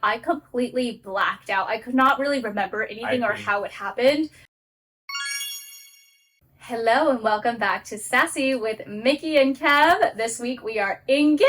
I completely blacked out. I could not really remember anything or how it happened. Hello and welcome back to Sassy with Mickey and Kev. This week we are engaged.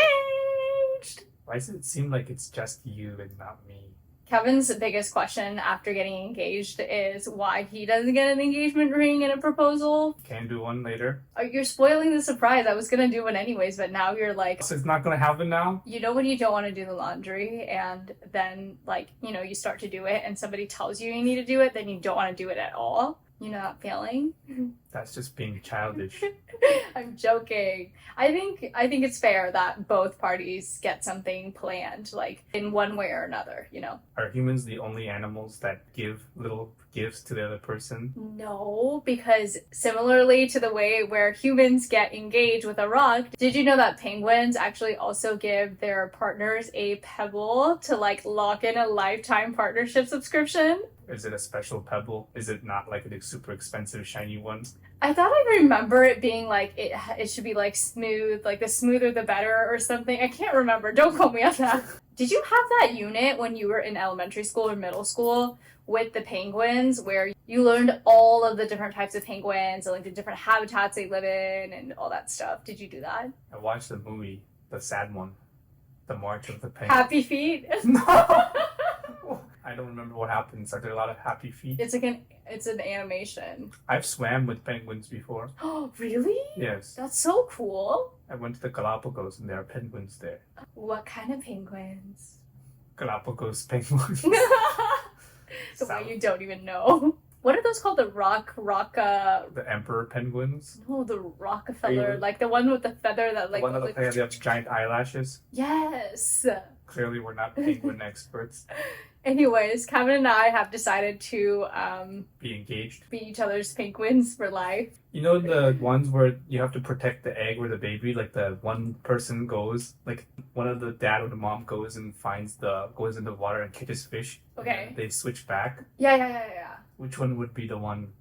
Why does it seem like it's just you and not me? Kevin's biggest question after getting engaged is why he doesn't get an engagement ring and a proposal. Can do one later. You're spoiling the surprise. I was gonna do one anyways, but now you're like... So it's not gonna happen now? You know when you don't want to do the laundry and then you start to do it and somebody tells you need to do it, then you don't want to do it at all? You know that feeling? That's just being childish. I'm joking. I think it's fair that both parties get something planned, like in one way or another, you know? Are humans the only animals that give little gifts to the other person? No, because similarly to the way where humans get engaged with a rock, did you know that penguins actually also give their partners a pebble to lock in a lifetime partnership subscription? Is it a special pebble? Is it not like a super expensive shiny one? I thought I remember it being it should be smooth, the smoother the better or something. I can't remember. Don't quote me on that. Did you have that unit when you were in elementary school or middle school with the penguins where you learned all of the different types of penguins and the different habitats they live in and all that stuff? Did you do that? I watched the movie, the sad one, The March of the Penguins. Happy Feet? No! I don't remember what happens. Are there a lot of happy feet? It's an animation. I've swam with penguins before. Oh, really? Yes. That's so cool. I went to the Galapagos and there are penguins there. What kind of penguins? Galapagos penguins. The way you don't even know. What are those called? The The emperor penguins? No, the Rockefeller. The one with the feather that the one that they have giant eyelashes? Yes. Clearly we're not penguin experts. Anyways, Kevin and I have decided to be engaged. Be each other's penguins for life. You know the ones where you have to protect the egg or the baby? The one person goes, one of the dad or the mom goes and goes in the water and catches fish. Okay. They switch back. Yeah. Which one would be the one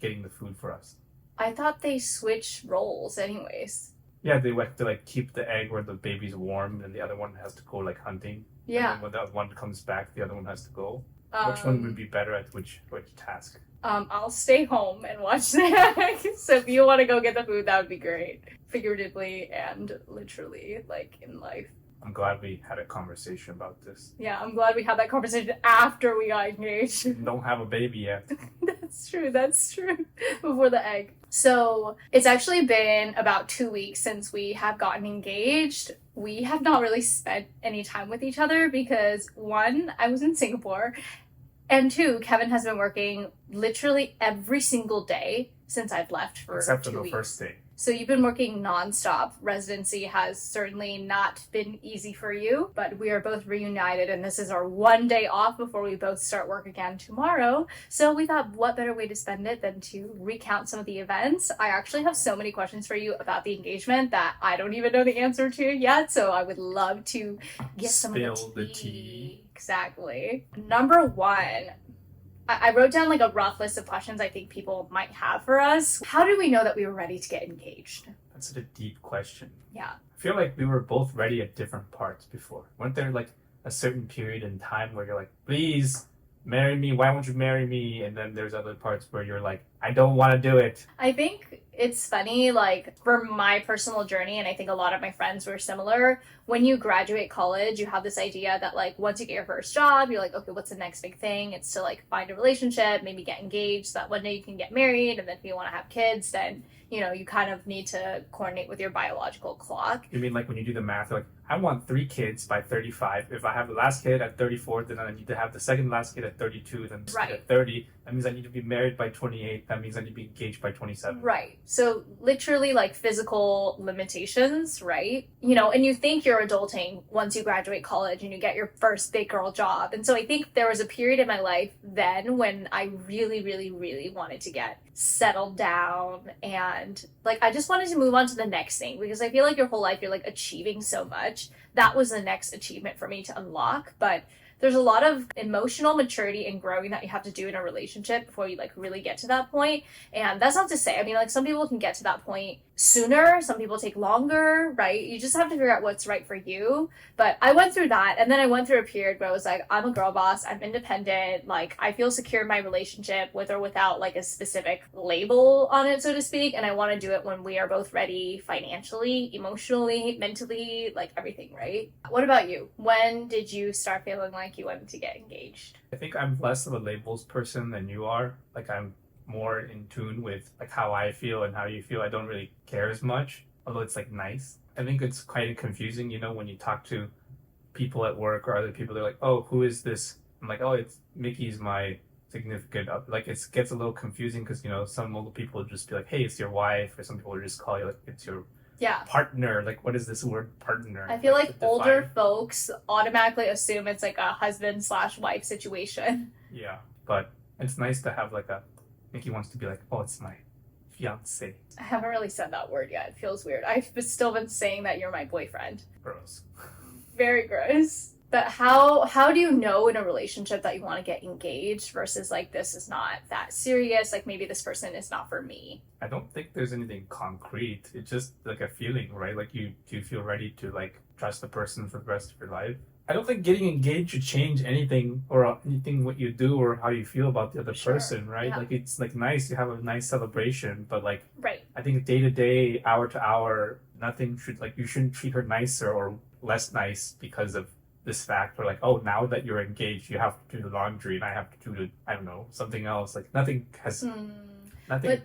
getting the food for us? I thought they switch roles anyways. Yeah, they have to keep the egg where the baby's warm and the other one has to go hunting. Yeah. And then when that one comes back, the other one has to go. Which one would be better at which task? I'll stay home and watch that. So if you want to go get the food, that would be great. Figuratively and literally, in life. I'm glad we had a conversation about this. Yeah, I'm glad we had that conversation after we got engaged. Don't have a baby yet. That's true. Before the egg. So it's actually been about 2 weeks since we have gotten engaged. We have not really spent any time with each other because 1, I was in Singapore, and 2, Kevin has been working literally every single day since I've left for 2 weeks. Except for the first day. So you've been working nonstop. Residency has certainly not been easy for you, but we are both reunited and this is our one day off before we both start work again tomorrow. So we thought what better way to spend it than to recount some of the events. I actually have so many questions for you about the engagement that I don't even know the answer to yet, so I would love to get some of the tea. Exactly. Number 1. I wrote down a rough list of questions I think people might have for us. How did we know that we were ready to get engaged? That's a deep question. Yeah. I feel like we were both ready at different parts before. Weren't there a certain period in time where you're please marry me, why won't you marry me? And then there's other parts where you're I don't want to do it. I think it's funny, for my personal journey, and I think a lot of my friends were similar, when you graduate college, you have this idea that once you get your first job, you're okay, what's the next big thing? It's to find a relationship, maybe get engaged, so that one day you can get married, and then if you want to have kids, then you kind of need to coordinate with your biological clock. You mean when you do the math, I want 3 kids by 35. If I have the last kid at 34, then I need to have the second last kid at 32, then right. At 30. That means I need to be married by 28. That means I need to be engaged by 27. Right. So literally physical limitations, right? And you think you're adulting once you graduate college and you get your first big girl job. And so I think there was a period in my life then when I really, really, really wanted to get settled down and I just wanted to move on to the next thing because I feel your whole life you're achieving so much. That was the next achievement for me to unlock. But there's a lot of emotional maturity and growing that you have to do in a relationship before you really get to that point. And that's not to say, some people can get to that point sooner, some people take longer, right? You just have to figure out what's right for you. But I went through that, and then I went through a period where I was like, I'm a girl boss, I'm independent, like I feel secure in my relationship with or without like a specific label on it, so to speak, and I want to do it when we are both ready financially, emotionally, mentally, like everything, right? What about you? When did you start feeling like you wanted to get engaged? I think I'm less of a labels person than you are. Like I'm more in tune with like how I feel and how you feel. I don't really care as much, although it's like nice. I think it's quite confusing, when you talk to people at work or other people, they're like, "Oh, who is this?" I'm like, "Oh, it's Mickey's my significant." Like it gets a little confusing because some older people would just be like, "Hey, it's your wife," or some people would just call you like it's your Yeah. partner. Like, what is this word partner? I feel like to define? older folks automatically assume it's like a husband slash wife situation. Yeah, but it's nice to have like a Mickey wants to be like, "Oh, it's my fiance." I haven't really said that word yet. It feels weird. I've still been saying that you're my boyfriend. Gross. Very gross. But how do you know in a relationship that you want to get engaged versus like this is not that serious, like maybe this person is not for me? I don't think there's anything concrete. It's just like a feeling, right? Like do you feel ready to like trust the person for the rest of your life? I don't think getting engaged should change anything or anything what you do or how you feel about the other Sure. person, right? Yeah. Like it's like nice, you have a nice celebration, but like Right. I think day to day, hour to hour, nothing should like you shouldn't treat her nicer or less nice because of this fact, or like, oh, now that you're engaged, you have to do the laundry and I have to do I don't know, something else. Like nothing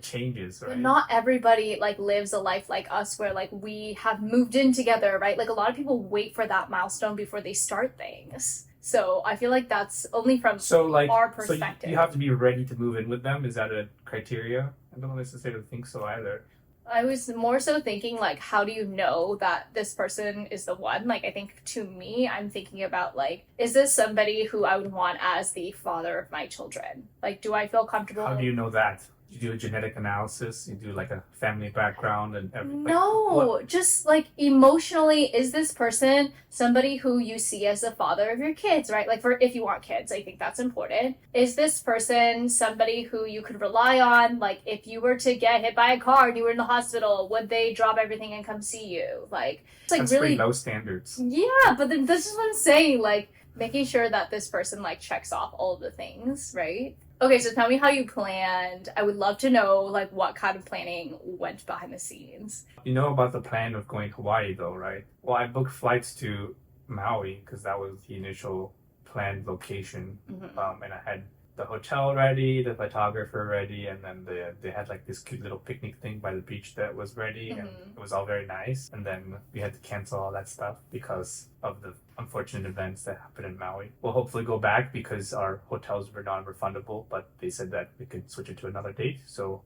changes, right? But not everybody like lives a life like us where like we have moved in together, right? Like a lot of people wait for that milestone before they start things. So I feel like that's only from our perspective. So you have to be ready to move in with them. Is that a criteria? I don't necessarily think so either. I was more so thinking like, how do you know that this person is the one? Like, I think to me, I'm thinking about like, is this somebody who I would want as the father of my children? Like, do I feel comfortable? How do you know that? You do a genetic analysis, you do like a family background and everything. No, just like emotionally, is this person somebody who you see as the father of your kids, right? Like for if you want kids, I think that's important. Is this person somebody who you could rely on? Like if you were to get hit by a car and you were in the hospital, would they drop everything and come see you? Like it's like that's really pretty low standards. Yeah, but then this is what I'm saying, like making sure that this person like checks off all of the things, right? Okay, so tell me how you planned. I would love to know like what kind of planning went behind the scenes. You know about the plan of going to Hawaii though, right? Well, I booked flights to Maui because that was the initial planned location. Mm-hmm. And I had the hotel ready, the photographer ready, and then they had like this cute little picnic thing by the beach that was ready, and it was all very nice. And then we had to cancel all that stuff because of the unfortunate events that happened in Maui. We'll hopefully go back because our hotels were non-refundable, but they said that we could switch it to another date.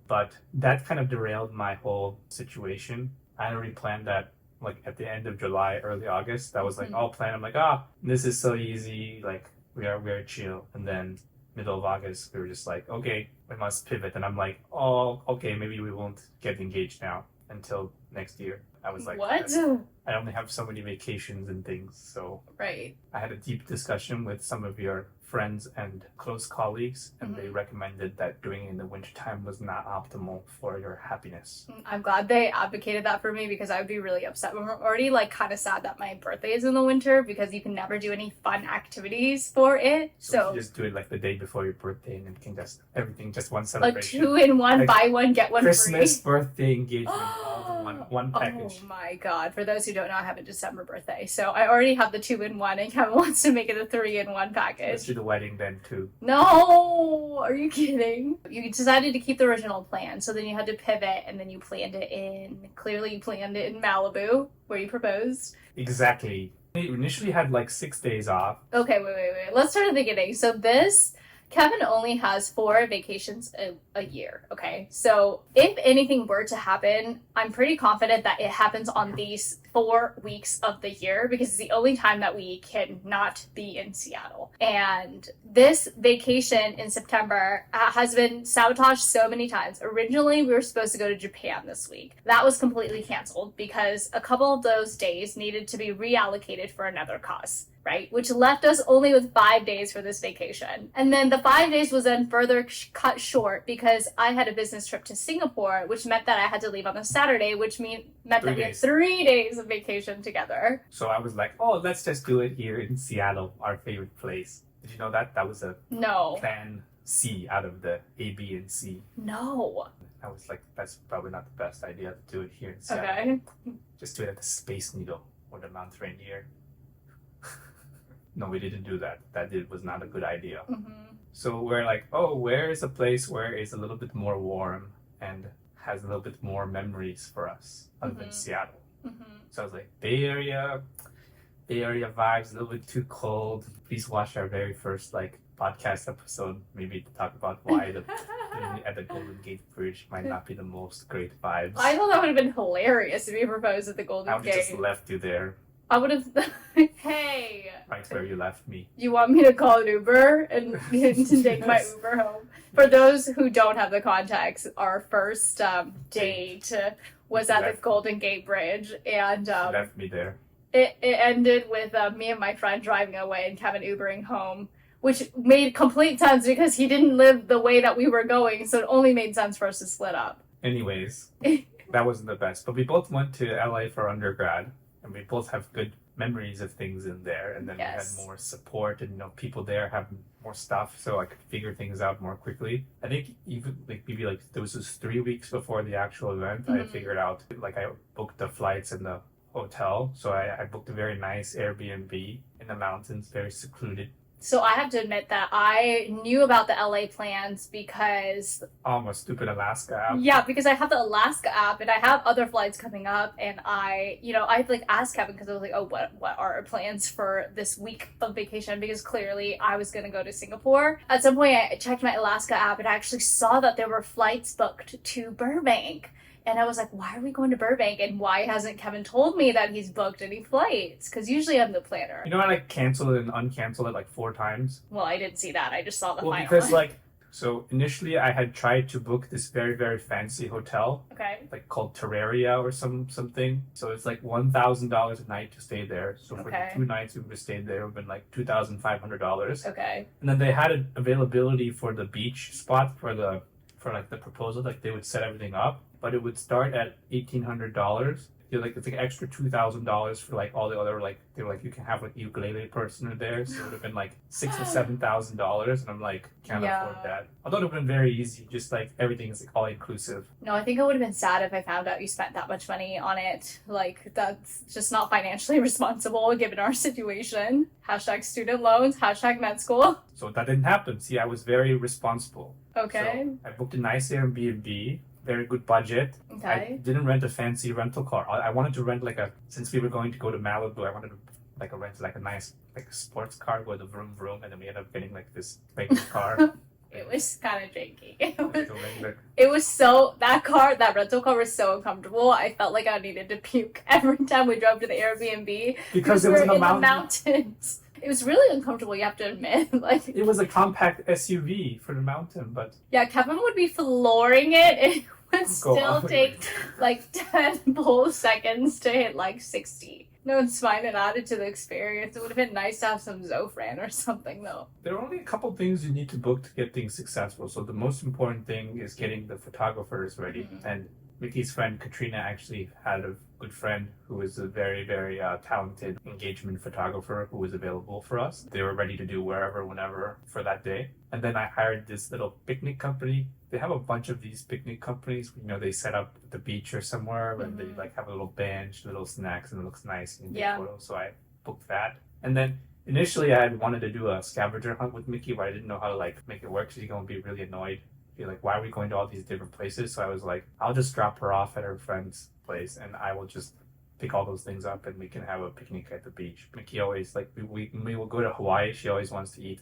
But that kind of derailed my whole situation. I already planned that like at the end of July, early August. That was like all planned. I'm like, this is so easy. Like we are very chill. And then middle of August, we were just like, okay, we must pivot. And I'm like, oh, okay, maybe we won't get engaged now until next year. I was like, what? I only have so many vacations and things. So right. I had a deep discussion with some of your friends and close colleagues, and they recommended that doing it in the wintertime was not optimal for your happiness. I'm glad they advocated that for me because I would be really upset. I'm already like kind of sad that my birthday is in the winter because you can never do any fun activities for it. So you just do it like the day before your birthday, and then you can just everything just one like celebration. 2-in-1, Like buy one get one Christmas, free. birthday, engagement, all in one package. Oh my god! For those who don't know, I have a December birthday, so I already have the 2-in-1, and Kevin wants to make it a 3-in-1 package. Let's do the wedding then too. No, are you kidding? You decided to keep the original plan, so then you had to pivot, and then you planned it clearly you planned it in Malibu, where you proposed. Exactly. We initially had like 6 days off. Okay, wait. Let's start at the beginning. So Kevin only has 4 vacations a year, okay? So if anything were to happen, I'm pretty confident that it happens on these 4 weeks of the year because it's the only time that we cannot be in Seattle. And this vacation in September has been sabotaged so many times. Originally, we were supposed to go to Japan this week. That was completely canceled because a couple of those days needed to be reallocated for another cause. right? Which left us only with 5 days for this vacation. And then the 5 days was then further cut short because I had a business trip to Singapore, which meant that I had to leave on a Saturday, which meant that we had 3 days of vacation together. So I was like, oh, let's just do it here in Seattle, our favorite place. Did you know that? That was a plan C out of the A, B, and C. No. I was like, that's probably not the best idea to do it here in Seattle. Okay. Just do it at the Space Needle or the Mount Rainier. No, we didn't do that. Was not a good idea. So we're like, oh, where is a place where it's a little bit more warm and has a little bit more memories for us other than Seattle? So I was like, Bay Area vibes, a little bit too cold. Please watch our very first podcast episode, maybe to talk about why at the Golden Gate Bridge might not be the most great vibes. I thought that would have been hilarious if you proposed at the Golden Gate. I would have just left you there. I would have. Hey. Right where you left me. You want me to call an Uber and to take my Uber home? For those who don't have the context, our first date was at the Golden Gate Bridge, and left me there. It ended with me and my friend driving away and Kevin Ubering home, which made complete sense because he didn't live the way that we were going, so it only made sense for us to split up. Anyways, that wasn't the best, but we both went to LA for undergrad. And we both have good memories of things in there, and then we had more support, and people there have more stuff, so I could figure things out more quickly. I think even maybe there was just 3 weeks before the actual event, I figured out I booked the flights and the hotel, so I booked a very nice Airbnb in the mountains, very secluded. So I have to admit that I knew about the LA plans because... Oh, my stupid Alaska app. Yeah, because I have the Alaska app and I have other flights coming up, and I asked Kevin because I was like, oh, what are our plans for this week of vacation? Because clearly I was going to go to Singapore. At some point I checked my Alaska app and I actually saw that there were flights booked to Burbank. And I was like, why are we going to Burbank? And why hasn't Kevin told me that he's booked any flights? Because usually I'm the planner. You know, I canceled it and uncanceled it 4 times. Well, I didn't see that. I just saw the final. Because so initially I had tried to book this very, very fancy hotel. Okay. Called Terraria or something. So it's $1,000 a night to stay there. So for the 2 nights we would have stayed there, it would have been $2,500. Okay. And then they had an availability for the beach spot for the proposal. They would set everything up. But it would start at $1,800. It's extra $2,000 for all the other they were you can have ukulele person there, so it would have been $6,000 or $7,000, and I'm can't afford that. Although it would have been very easy, just everything is all inclusive. No, I think it would have been sad if I found out you spent that much money on it. That's just not financially responsible given our situation. # student loans, # med school. So that didn't happen. See, I was very responsible. Okay. So I booked a nice Airbnb. Very good budget. Okay. I didn't rent a fancy rental car. I wanted to rent since we were going to go to Malibu, I wanted to rent a nice sports car with a vroom vroom, and then we ended up getting this regular car. It was kind of janky. It was so, that rental car was so uncomfortable. I felt like I needed to puke every time we drove to the Airbnb. Because it was in the mountains. It was really uncomfortable, you have to admit. It was a compact SUV for the mountain, but... Yeah, Kevin would be flooring it, and it would still take 10 full seconds to hit 60. No, it's fine. It added to the experience. It would have been nice to have some Zofran or something, though. There are only a couple things you need to book to get things successful. So the most important thing is getting the photographers ready. And Miki's friend Katrina actually had a good friend who was a very, very talented engagement photographer who was available for us. They were ready to do wherever, whenever for that day. And then I hired this little picnic company. They have a bunch of these picnic companies. They set up at the beach or somewhere, and they have a little bench, little snacks, and it looks nice and get photos. So I booked that. And then initially I had wanted to do a scavenger hunt with Miki, but I didn't know how to make it work. She's going to be really annoyed. Be why are we going to all these different places? So I was I'll just drop her off at her friend's place, and I will just pick all those things up, and we can have a picnic at the beach. Miki always we will go to Hawaii. She always wants to eat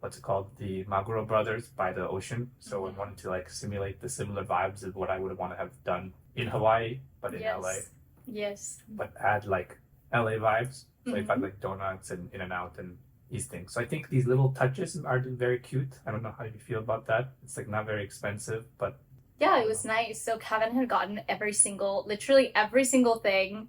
what's it called, the Maguro Brothers by the ocean. So I wanted to simulate the similar vibes of what I would want to have done in Hawaii, but in LA. Yes. But add LA vibes. So if I donuts and In-N-Out and these things. So I think these little touches are very cute. I don't know how you feel about that. It's not very expensive, but yeah, it was nice. So Kevin had gotten literally every single thing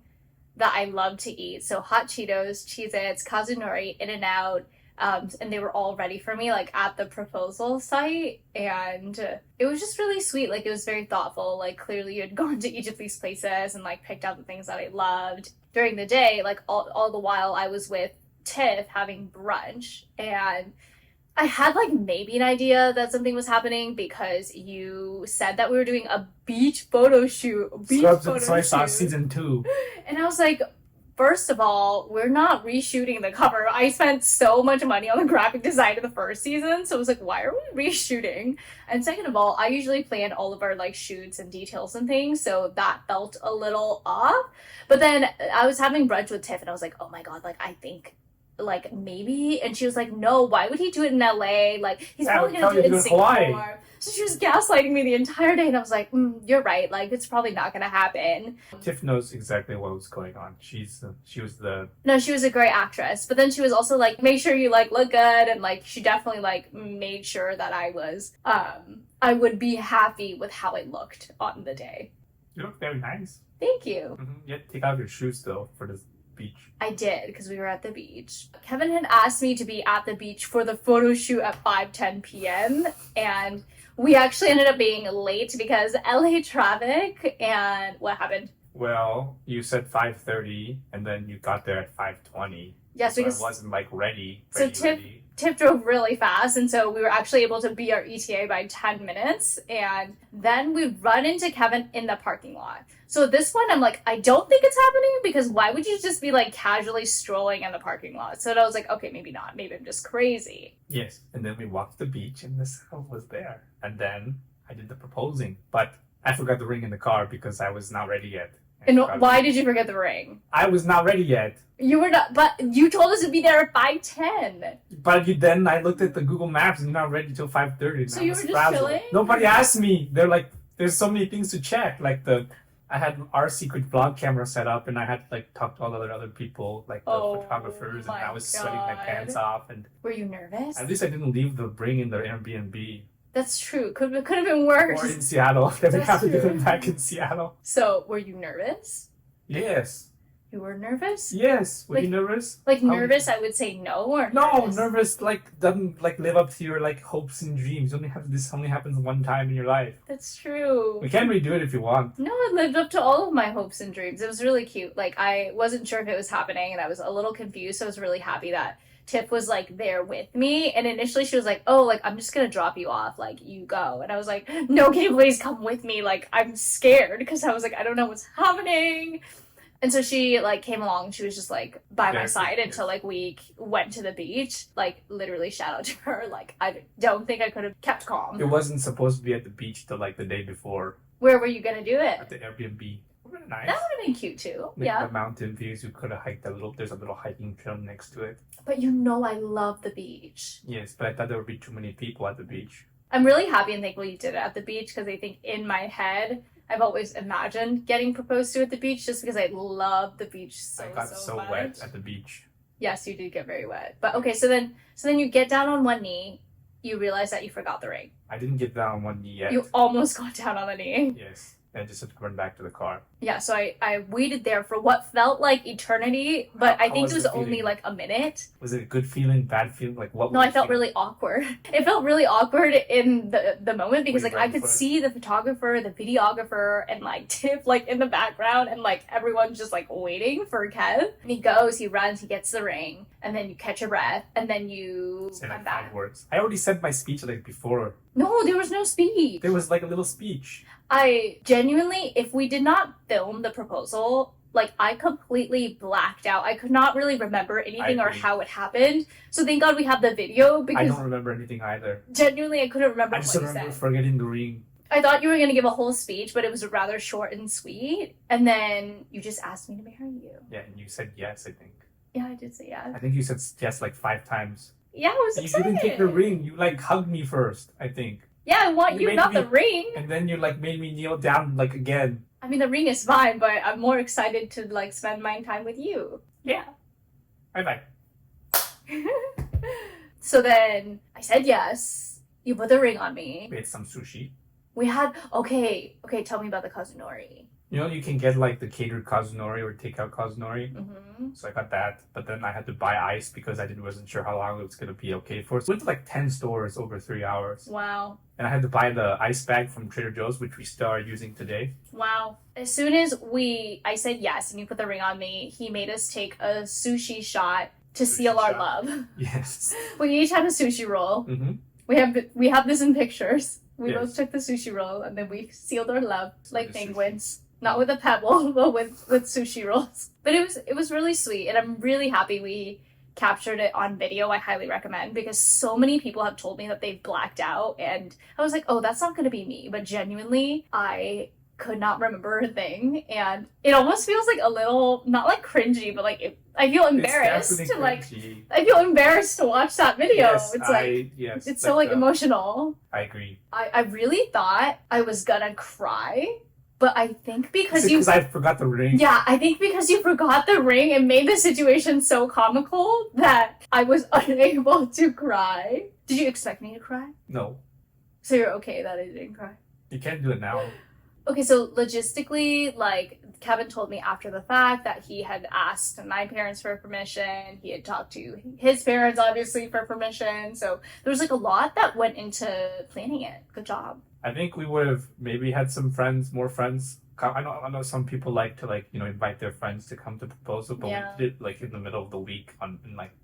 that I love to eat. So hot Cheetos, Cheez-Its, Kazunori, In-N-Out, and they were all ready for me, like, at the proposal site, and it was just really sweet. Like, it was very thoughtful. Like, clearly you had gone to each of these places and, like, picked out the things that I loved. During the day, like, all the while I was with Tiff having brunch, and I had, like, maybe an idea that something was happening because you said that we were doing a beach photo shoot. So I saw season 2. And I was like, first of all, we're not reshooting the cover. I spent so much money on the graphic design of the first season, so I was like, why are we reshooting? And second of all, I usually plan all of our, like, shoots and details and things, so that felt a little off. But then I was having brunch with Tiff, and I was like, oh my god, like, I think, like, maybe. And she was like, no, why would he do it in LA? Like, he's probably gonna do it in Singapore. Hawaii. So she was gaslighting me the entire day, and I was like, you're right, like, it's probably not gonna happen. Tiff knows exactly what was going on. she was a great actress, but then she was also like, make sure you, like, look good, and, like, she definitely, like, made sure that I would be happy with how I looked on the day. You look very nice. Thank you. You have to take off your shoes though for this beach. I did, because we were at the beach. Kevin had asked me to be at the beach for the photo shoot at 5:10 p.m. and we actually ended up being late because LA traffic. And what happened? Well, you said 5:30 and then you got there at 5:20. Yes, so because it wasn't, like, ready. So Tiff drove really fast, and so we were actually able to beat our ETA by 10 minutes, and then we run into Kevin in the parking lot. So at this point, I'm like, I don't think it's happening, because why would you just be, like, casually strolling in the parking lot? So I was like, okay, maybe not. Maybe I'm just crazy. Yes, and then we walked to the beach, and the sun was there. And then I did the proposing, but I forgot the ring in the car because I was not ready yet. And why did you forget the ring? I was not ready yet. You were not, but you told us to be there at 5:10. But then I looked at the Google Maps and you're not ready till 5:30. So you were just chilling? Nobody asked me. They're like, there's so many things to check. Like I had our secret vlog camera set up, and I had to, like, talk to all the other people, like the photographers, and I was sweating my pants off. And were you nervous? At least I didn't leave the ring in the Airbnb. That's true. Could have been worse. Or in Seattle. Then we have to get it back in Seattle. So, were you nervous? Yes. You were nervous? Yes. Were you nervous? Like, nervous, I would say no, or no, nervous, like, doesn't, like, live up to your, like, hopes and dreams. This only happens one time in your life. That's true. We can redo it if you want. No, it lived up to all of my hopes and dreams. It was really cute. Like, I wasn't sure if it was happening, and I was a little confused, so I was really happy that Tiff was, like, there with me. And initially she was like, oh, like, I'm just gonna drop you off, like, you go. And I was like, no, can you please come with me? Like, I'm scared, because I was like, I don't know what's happening. And so she, like, came along, and she was just, like, by my side until, like, we went to the beach. Like, literally, shout out to her. Like, I don't think I could have kept calm. It wasn't supposed to be at the beach till, like, the day before. Where were you gonna do it? At the Airbnb. Really nice. That would have been cute, too. Like, yeah. the mountain views, you could have hiked there's a little hiking trail next to it. But you know I love the beach. Yes, but I thought there would be too many people at the beach. I'm really happy and thankful you did it at the beach, because I think in my head, I've always imagined getting proposed to at the beach, just because I love the beach so much. I got so wet at the beach. Yes, you did get very wet. But okay, so then you get down on one knee, you realize that you forgot the ring. I didn't get down on one knee yet. You almost got down on the knee. Yes. I just had to run back to the car. Yeah, so I waited there for what felt like eternity, but I think it was only like a minute. Was it a good feeling, bad feeling? Like, what? No, I felt really awkward. It felt really awkward in the moment, because like I could see the photographer, the videographer, and like Tiff like in the background, and like everyone's just like waiting for Kev. And he goes, he runs, he gets the ring, and then you catch your breath, and then you say like 5 words. I already said my speech like before. No, there was no speech. There was like a little speech. I genuinely, if we did not film the proposal, like, I completely blacked out. I could not really remember anything or how it happened. So thank God we have the video, because I don't remember anything either. Genuinely, I couldn't remember what you said. I just remember forgetting the ring. I thought you were going to give a whole speech, but it was rather short and sweet. And then you just asked me to marry you. Yeah, and you said yes, I think. Yeah, I did say yes. I think you said yes like 5 times. Yeah, I was excited. You didn't take the ring. You like hugged me first, I think. Yeah, I want you, not the ring. And then you like made me kneel down like again. I mean, the ring is fine, but I'm more excited to like spend my time with you. Yeah. Bye-bye. So then I said yes. You put the ring on me. We had some sushi. We had, okay, tell me about the Kazunori. You know, you can get like the catered kazunori or takeout kazunori. Mm-hmm. So I got that, but then I had to buy ice because wasn't sure how long it was gonna be okay for. So we went to like 10 stores over 3 hours. Wow. And I had to buy the ice bag from Trader Joe's, which we still are using today. Wow. As soon as I said yes and you put the ring on me, he made us take a sushi shot to seal our love. Yes. We each had a sushi roll. Mm-hmm. We have this in pictures. We Yes. both took the sushi roll and then we sealed our love like the penguins. Not with a pebble, but with sushi rolls. But it was really sweet, and I'm really happy we captured it on video. I highly recommend, because so many people have told me that they've blacked out, and I was like, oh, that's not gonna be me. But genuinely, I could not remember a thing, and it almost feels like a little, not like cringy, but like I feel embarrassed It's to like. cringy. I feel embarrassed to watch that video. Yes, It's like yes, it's so like emotional. I agree. I really thought I was gonna cry. But I think because I forgot the ring. Yeah, I think because you forgot the ring, it made the situation so comical that I was unable to cry. Did you expect me to cry? No, So you're okay that I didn't cry? you can't do it now. Okay, so logistically, like, Kevin told me after the fact that he had asked my parents for permission. He had talked to his parents, obviously, for permission. So there was, like, a lot that went into planning it. Good job. I think we would have maybe had more friends. I know some people like to invite their friends to come to proposal, but Yeah. we did like in the middle of the week on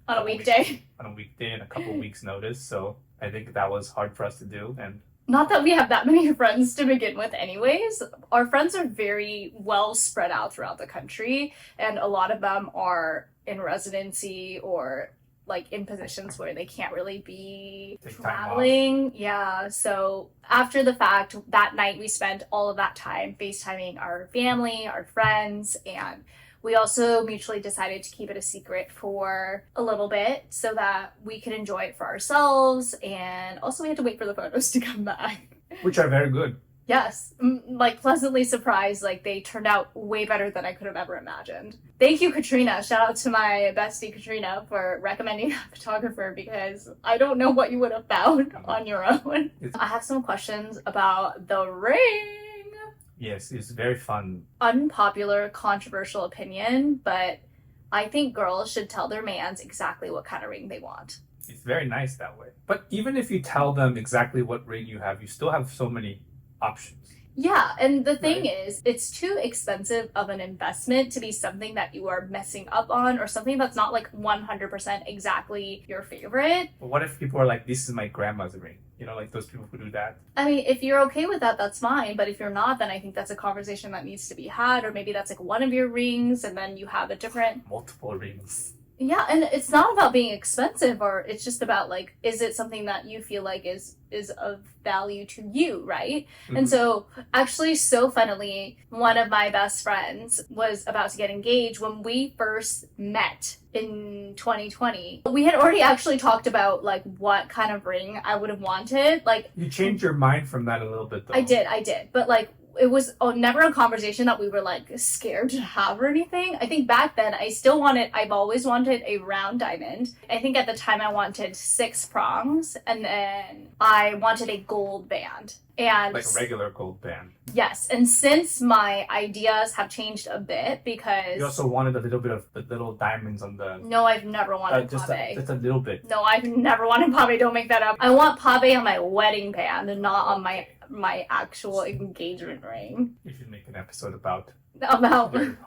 On a weekday. on a weekday and a couple weeks notice. So I think that was hard for us to do. And Not that we have that many friends to begin with anyways. Our friends are very well spread out throughout the country, and a lot of them are in residency or like in positions where they can't really be Take time traveling. Yeah, so after the fact, that night we spent all of that time FaceTiming our family, our friends, and we also mutually decided to keep it a secret for a little bit so that we could enjoy it for ourselves, and also we had to wait for the photos to come back. which are very good. Yes, like pleasantly surprised. Like they turned out way better than I could have ever imagined. Thank you, Katrina. Shout out to my bestie Katrina for recommending a photographer, because I don't know what you would have found on your own. I have some questions about the ring. Yes, it's very fun. Unpopular, controversial opinion, but I think girls should tell their mans exactly what kind of ring they want. It's very nice that way. But even if you tell them exactly what ring you have, you still have so many options. Yeah, and the thing is, it's too expensive of an investment to be something that you are messing up on, or something that's not like 100% exactly your favorite. But what if people are like, this is my grandma's ring? You know, like those people who do that. I mean, if you're okay with that, that's fine. But if you're not, then I think that's a conversation that needs to be had. Or maybe that's like one of your rings, and then you have a different... Multiple rings. Yeah, and it's not about being expensive, or it's just about like, is it something that you feel like is of value to you, right? Mm-hmm. And so actually, so funnily, one of my best friends was about to get engaged when we first met in 2020. We had already actually talked about like what kind of ring I would have wanted. Like, you changed your mind from that a little bit though. I did, but like, it was never a conversation that we were like scared to have or anything. I think back then I've always wanted a round diamond. I think at the time I wanted 6 prongs, and then I wanted a gold band. And like a regular gold band. Yes, and since my ideas have changed a bit, because you also wanted a little bit of the little diamonds on the... No, I've never wanted pave. Just a little bit. No, I've never wanted pave. Don't make that up. I want pave on my wedding band and not on my actual engagement ring. You should make an episode about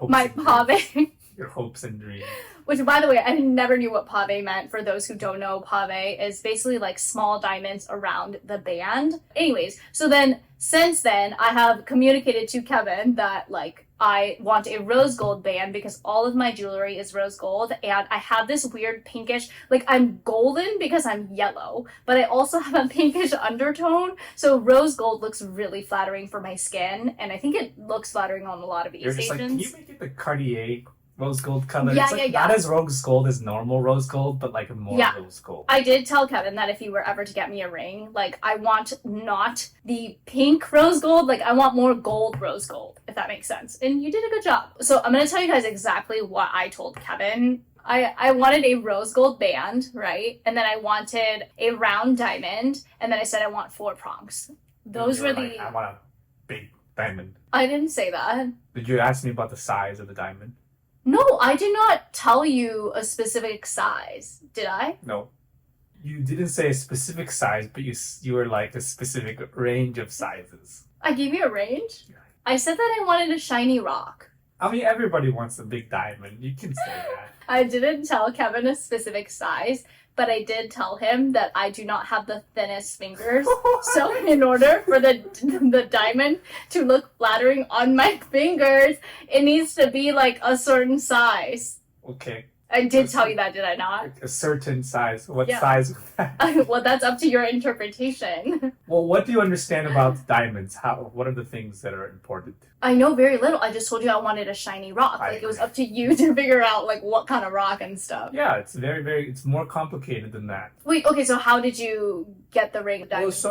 my pave. Your hopes and dreams. Which, by the way, I never knew what pave meant. For those who don't know, pave is basically like small diamonds around the band. Anyways, so then, since then, I have communicated to Kevin that, like, I want a rose gold band because all of my jewelry is rose gold, and I have this weird pinkish, like, I'm golden because I'm yellow, but I also have a pinkish undertone, so rose gold looks really flattering for my skin, and I think it looks flattering on a lot of East You're just Asians. like, can you make it the Cartier rose gold color? Yeah, it's like yeah. Not as rose gold as normal rose gold, but like more rose gold. I did tell Kevin that if he were ever to get me a ring, like, I want not the pink rose gold, like, I want more gold rose gold, if that makes sense. And you did a good job. So I'm going to tell you guys exactly what I told Kevin. I wanted a rose gold band, right? And then I wanted a round diamond, and then I said I want 4 prongs. Those were like, I want a big diamond. I didn't say that. Did you ask me about the size of the diamond? No, I did not tell you a specific size. Did I? No. You didn't say a specific size, but you were like a specific range of sizes. I gave you a range? I said that I wanted a shiny rock. I mean, everybody wants a big diamond. You can say that. I didn't tell Kevin a specific size, but I did tell him that I do not have the thinnest fingers. So in order for the diamond to look flattering on my fingers, it needs to be like a certain size. Okay. I did tell you that, did I not? A certain size. What Yeah. size? Well, that's up to your interpretation. Well, what do you understand about diamonds? What are the things that are important? I know very little. I just told you I wanted a shiny rock. Like, it was up to you to figure out, like, what kind of rock and stuff. Yeah, it's it's more complicated than that. Wait, okay, so how did you get the ring of Well, diamonds? so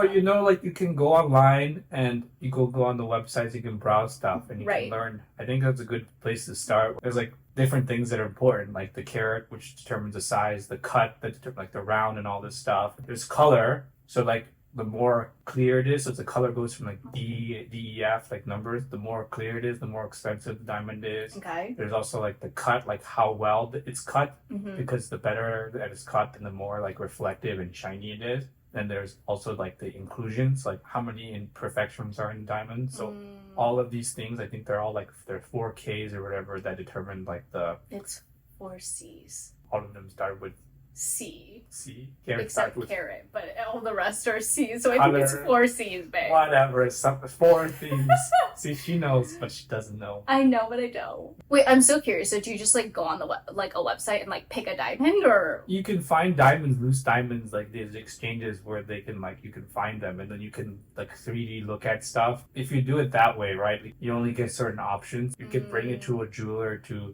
like you can go online and you go on the websites, you can browse stuff and you Right. can learn. I think that's a good place to start. There's like different things that are important, like the carat, which determines the size, the cut, that determines like the round and all this stuff. There's color, so like the more clear it is, so the color goes from like D, E, F, like numbers. The more clear it is, the more expensive the diamond is. Okay. There's also like the cut, like how well it's cut, Mm-hmm. because the better that it's cut, and the more like reflective and shiny it is. Then there's also like the inclusions, like how many imperfections are in diamonds. So all of these things, I think they're all like they're 4Ks or whatever that determine like It's 4 C's. all of them start with C. C. Carat Except starts with carat, but all the rest are C's, so I think it's Other- 4 C's, babe. whatever. Some 4 things. See, she knows, but she doesn't know. I know, but I don't. Wait, I'm so curious. So do you just like go on the like a website and like pick a diamond, or You can find diamonds, loose diamonds, like these exchanges where they can like you can find them, and then you can like 3D look at stuff. If you do it that way, right, you only get certain options. You can bring it to a jeweler to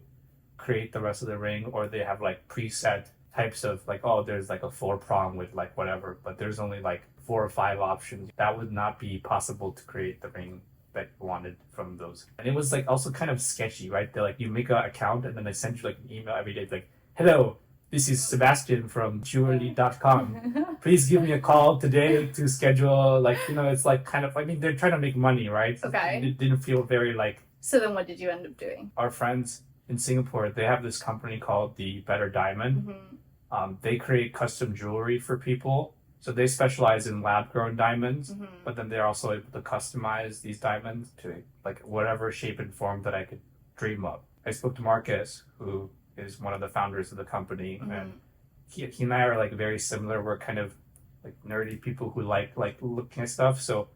create the rest of the ring, or they have like preset types of like, oh, there's like a 4-prong with like whatever, but there's only like 4 or 5 options. That would not be possible to create the ring that you wanted from those. And it was like also kind of sketchy, right? They're like, you make an account and then they send you like an email every day like, hello, this is Sebastian from jewelry.com. Please give me a call today to schedule, like, it's like kind of, I mean, they're trying to make money, right? Okay. It didn't feel very like, So then what did you end up doing? our friends in Singapore, they have this company called the Better Diamond. Mm-hmm. They create custom jewelry for people. So they specialize in lab-grown diamonds, Mm-hmm. but then they're also able to customize these diamonds to like whatever shape and form that I could dream of. I spoke to Marcus, who is one of the founders of the company, and he and I are like very similar. We're kind of like nerdy people who like looking at stuff. So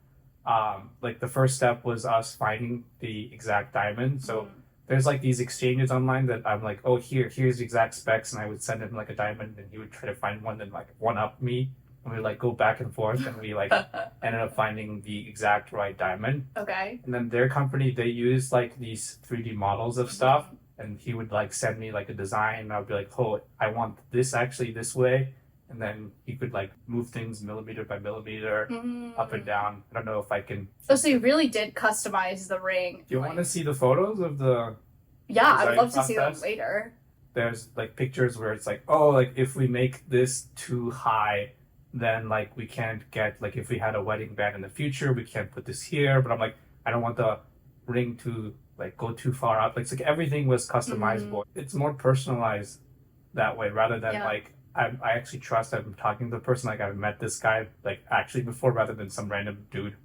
like the first step was us finding the exact diamond. So there's like these exchanges online that I'm like, oh, here's the exact specs, and I would send him like a diamond, and he would try to find one and like one up me, and we like go back and forth, and we like ended up finding the exact right diamond. Okay. And then their company, they use like these 3D models of stuff, and he would like send me like a design, and I would be like, oh, I want this actually this way, and then he could like move things millimeter by millimeter, up and down. I don't know if I can. Oh, so you really did customize the ring. Do you want to see the photos of the? Yeah, I'd design love to see them process? later. There's like pictures where it's like, oh, like if we make this too high, then like we can't get, like if we had a wedding band in the future, we can't put this here. But I'm like, I don't want the ring to like go too far out. Like, it's like everything was customizable. It's more personalized that way, rather than like I actually trust I'm talking to the person, like I've met this guy like actually before, rather than some random dude.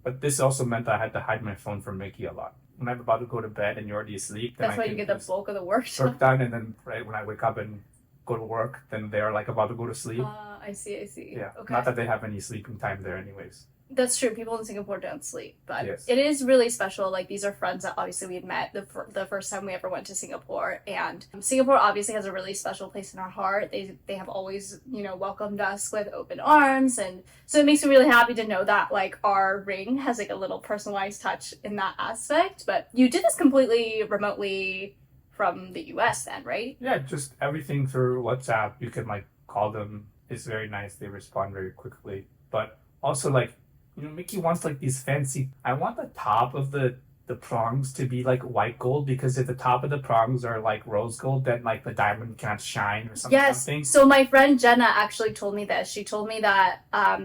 But this also meant that I had to hide my phone from Mickey a lot. When I'm about to go to bed and you're already asleep, then That's I why can you get the just bulk of the work. work done, and then right when I wake up and go to work, then they're like about to go to sleep. I see. Yeah, Okay. not that they have any sleeping time there anyways. That's true. People in Singapore don't sleep, but Yes. it is really special. Like, these are friends that obviously we had met the first time we ever went to Singapore, and Singapore obviously has a really special place in our heart. They have always, welcomed us with open arms, and so it makes me really happy to know that like our ring has like a little personalized touch in that aspect. But you did this completely remotely from the US then, right? Yeah, just everything through WhatsApp. You can like call them. It's very nice. They respond very quickly. But also like, Mickey wants like these fancy. I want the top of the the prongs to be like white gold, because if the top of the prongs are like rose gold, then like the diamond can't shine or something. So my friend Jenna actually told me this. She told me that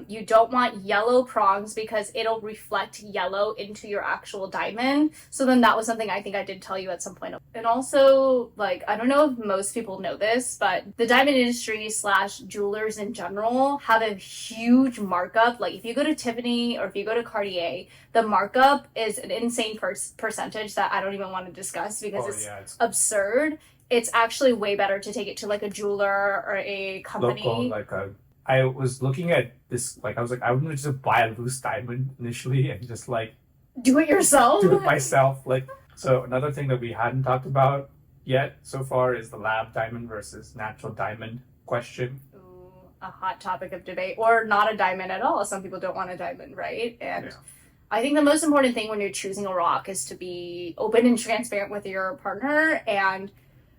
you don't want yellow prongs because it'll reflect yellow into your actual diamond. So then that was something I think I did tell you at some point. And also, like, I don't know if most people know this, but the diamond industry / jewelers in general have a huge markup. Like if you go to Tiffany or if you go to Cartier, the markup is an insane percentage that I don't even want to discuss because it's absurd. It's actually way better to take it to like a jeweler or a company. I was looking at this, like I was like, I would just buy a loose diamond initially and just like do it yourself. Do it myself. Like, so another thing that we hadn't talked about yet so far is the lab diamond versus natural diamond question. Ooh, a hot topic of debate, or not a diamond at all. Some people don't want a diamond, right? And I think the most important thing when you're choosing a rock is to be open and transparent with your partner. And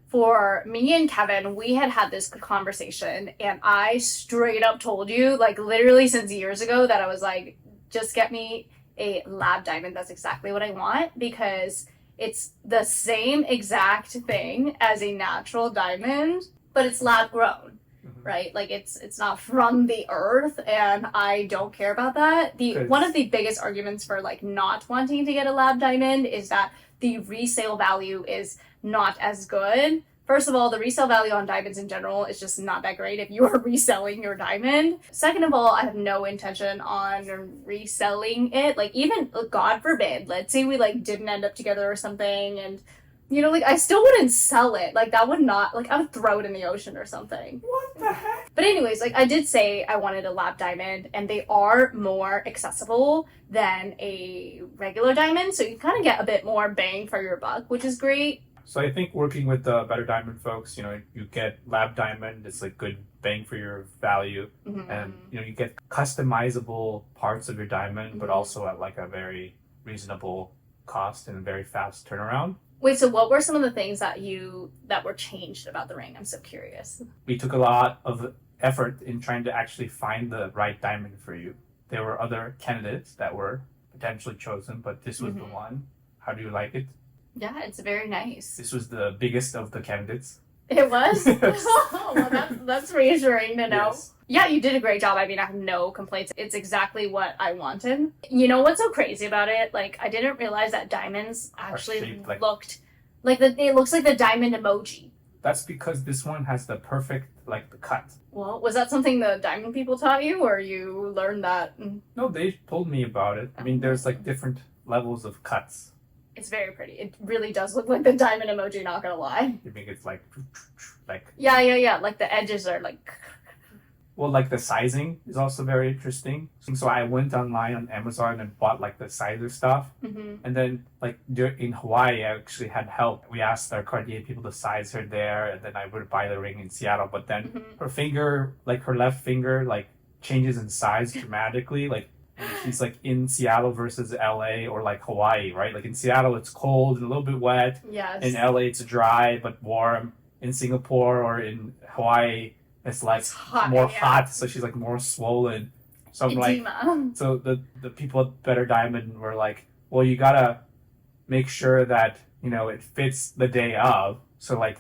for me and Kevin, we had this conversation, and I straight up told you, like literally since years ago, that I was like, just get me a lab diamond. That's exactly what I want, because it's the same exact thing as a natural diamond, but it's lab grown. Right? Like it's not from the earth, and I don't care about that. One of the biggest arguments for like not wanting to get a lab diamond is that the resale value is not as good. First of all, the resale value on diamonds in general is just not that great if you are reselling your diamond. Second of all, I have no intention on reselling it. Like even, God forbid, let's say we like didn't end up together or something, and you know, like I still wouldn't sell it. Like that would not, like I would throw it in the ocean or something. What the heck? But anyways, like I did say I wanted a lab diamond, and they are more accessible than a regular diamond. So you kind of get a bit more bang for your buck, which is great. So I think working with the Better Diamond folks, you know, you get lab diamond, it's like good bang for your value. And, you know, you get customizable parts of your diamond, but also at like a very reasonable cost and a very fast turnaround. Wait, so what were some of the things that were changed about the ring? I'm so curious. We took a lot of effort in trying to actually find the right diamond for you. There were other candidates that were potentially chosen, but this was the one. How do you like it? Yeah, it's very nice. This was the biggest of the candidates. It was? Well, that's reassuring to know. Yes. Yeah, you did a great job. I mean, I have no complaints. It's exactly what I wanted. You know what's so crazy about it? Like, I didn't realize that diamonds actually looked like it looks like the diamond emoji. That's because this one has the perfect, like, the cut. Well, was that something the diamond people taught you, or you learned that? No, they told me about it. I mean, there's, like, different levels of cuts. It's very pretty. It really does look like the diamond emoji, not gonna lie. You think it's like... Yeah. Like, the edges are, like... Well, like, the sizing is also very interesting. So I went online on Amazon and bought, like, the sizer stuff. And then, like, in Hawaii, I actually had help. We asked our Cartier people to size her there, and then I would buy the ring in Seattle. But then her finger, like, her left finger, like, changes in size dramatically. Like, she's, like, in Seattle versus LA or, like, Hawaii, right? Like, in Seattle, it's cold and a little bit wet. Yes. In LA, it's dry but warm. In Singapore or in Hawaii, it's like more hot, so she's like more swollen. So I'm edema. So the people at Better Diamond were like, well, you gotta make sure that, you know, it fits the day of. So like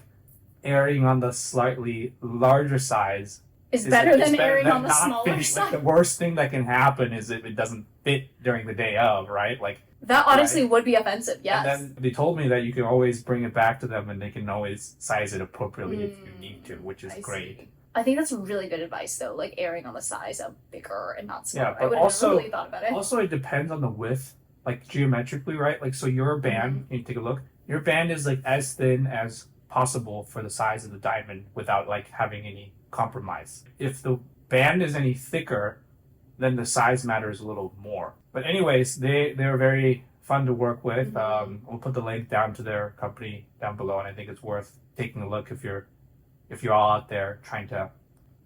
erring on the slightly larger size is better than erring on the smaller size. Like the worst thing that can happen is if it doesn't fit during the day of, right? Like that honestly would be offensive, yes. And then they told me that you can always bring it back to them and they can always size it appropriately if you need to, which is great. I think that's really good advice, though, like erring on the size of bigger and not smaller. Yeah, but I would have never really thought about it. Also, it depends on the width, like geometrically, right? Like, so your band, can you take a look? Your band is like as thin as possible for the size of the diamond without like having any compromise. If the band is any thicker, then the size matters a little more. But anyways, they're very fun to work with. We'll put the link down to their company down below, and I think it's worth taking a look if you're all out there trying to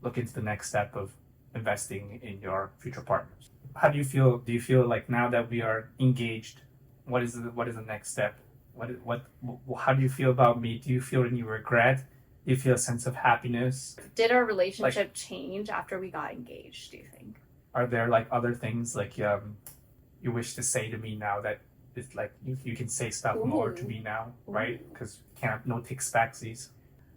look into the next step of investing in your future partners. How do you feel? Do you feel like now that we are engaged, what is the next step? How do you feel about me? Do you feel any regret? Do you feel a sense of happiness? Did our relationship change after we got engaged, do you think? Are there like other things like you wish to say to me now that it's like you can say stuff more to me now, right? Because can't no takes backsies.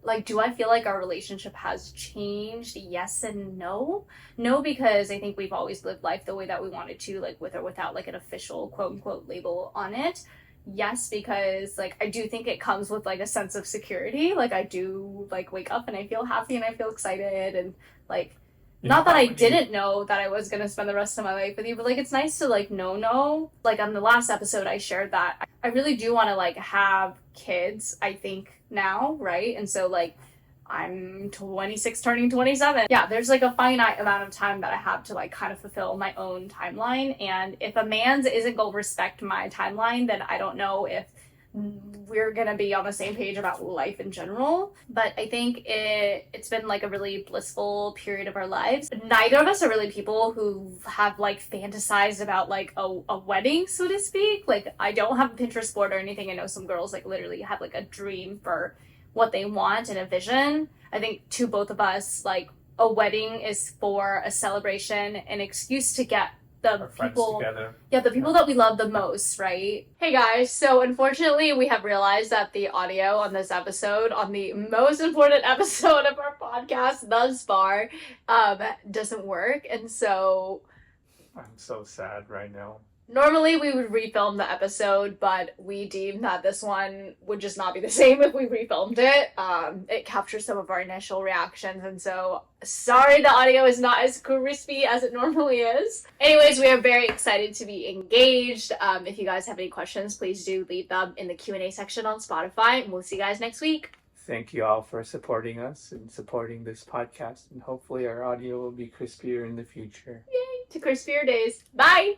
Like, do I feel like our relationship has changed? Yes and no. No, because I think we've always lived life the way that we wanted to, like with or without like an official quote unquote label on it. Yes, because like I do think it comes with like a sense of security. Like I do like wake up and I feel happy and I feel excited and like not that I didn't know that I was gonna spend the rest of my life with you, but like it's nice to like know. Like on the last episode I shared that I really do want to like have kids, I think now, right? And so like I'm 26 turning 27. Yeah, there's like a finite amount of time that I have to like kind of fulfill my own timeline. And if a man's isn't gonna respect my timeline, then I don't know if we're gonna be on the same page about life in general. But I think it's been like a really blissful period of our lives. Neither of us are really people who have like fantasized about like a wedding, so to speak. Like I don't have a Pinterest board or anything. I know some girls like literally have like a dream for what they want and a vision. I think to both of us, like a wedding is for a celebration, an excuse to get the people together. Yeah, the people that we love the most, right? Hey guys, so unfortunately we have realized that the audio on this episode, on the most important episode of our podcast thus far, doesn't work. And so I'm so sad right now. Normally we would refilm the episode, but we deemed that this one would just not be the same if we refilmed it. It captures some of our initial reactions, and so sorry the audio is not as crispy as it normally is. Anyways, we are very excited to be engaged. If you guys have any questions, please do leave them in the Q&A section on Spotify, and we'll see you guys next week. Thank you all for supporting us and supporting this podcast, and hopefully our audio will be crispier in the future. Yay, to crispier days. Bye!